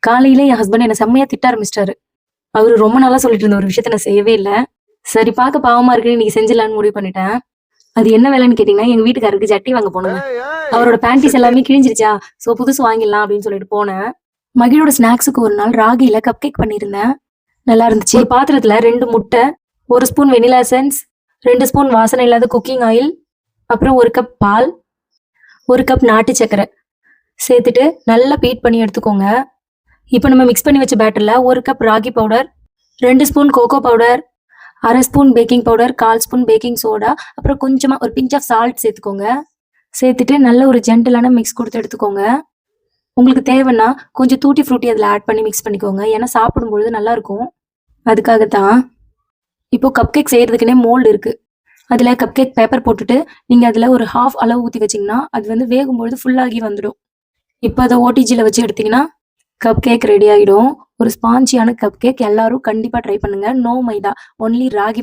காலையில என் ஹஸ்பண்ட் என்ன செம்மையா திட்ட ஆரம்பிச்சிட்டாரு. அவரு ரொம்ப நாளா சொல்லிட்டு இருந்த ஒரு விஷயத்த நான் செய்யவே இல்ல. சரி பார்க்க பாவமா இருக்குன்னு இன்னைக்கு செஞ்சிடலான்னு முடிவு பண்ணிட்டேன். அது என்ன வேலைன்னு கேட்டீங்கன்னா, எங்க வீட்டுக்காரருக்கு ஜட்டி வாங்க போனோங்க. அவரோட பேண்டீஸ் எல்லாமே கிழிஞ்சிருச்சா, சோ புதுசு வாங்கிடலாம் அப்படின்னு சொல்லிட்டு போனேன். மகிழோட ஸ்நாக்ஸுக்கு ஒரு நாள் ராகில கப் கேக் பண்ணியிருந்தேன். நல்லா இருந்துச்சு. ஒரு பாத்திரத்துல 2 முட்டை, 1 ஸ்பூன் வெனிலா எசன்ஸ், 2 ஸ்பூன் வாசனை இல்லாத குக்கிங் ஆயில், அப்புறம் 1 கப் பால், 1 கப் நாட்டு சர்க்கரை சேர்த்துட்டு நல்லா பீட் பண்ணி எடுத்துக்கோங்க. இப்போ நம்ம மிக்ஸ் பண்ணி வச்ச பேட்டர்ல 1 cup ragi powder, 2 spoon cocoa powder, 1/2 spoon baking powder, 1/4 spoon baking soda, அப்புறம் கொஞ்சமா ஒரு பிஞ்ச் ஆஃப் சால்ட் சேர்த்துக்கோங்க. சேர்த்துட்டு நல்ல ஒரு ஜென்டிலான மிக்ஸ் கொடுத்து எடுத்துக்கோங்க. உங்களுக்கு தேவைன்னா கொஞ்சம் டூட்டி ஃப்ரூட்டி அதில் ஆட் பண்ணி மிக்ஸ் பண்ணிக்கோங்க. ஏன்னா சாப்பிடும்பொழுது நல்லா இருக்கும். அதுக்காகத்தான். இப்போ கப் கேக் செய்யறதுக்குன்னே மோல்டு இருக்கு. அதுல கப் கேக் பேப்பர் போட்டுட்டு நீங்க அதுல ஒரு ஹாஃப் அளவு ஊற்றி வச்சிங்கன்னா அது வந்து வேகும்பொழுது ஃபுல்லாகி வந்துடும். இப்போ அதை ஓடிஜியில் வச்சு எடுத்தீங்கன்னா கப் கேக் ரெடி ஆகிடும். ஒரு ஸ்பாஞ்சியான கப் கேக் எல்லாரும் கண்டிப்பா ட்ரை பண்ணுங்க. நோ மைதா, ஒன்லி ராகி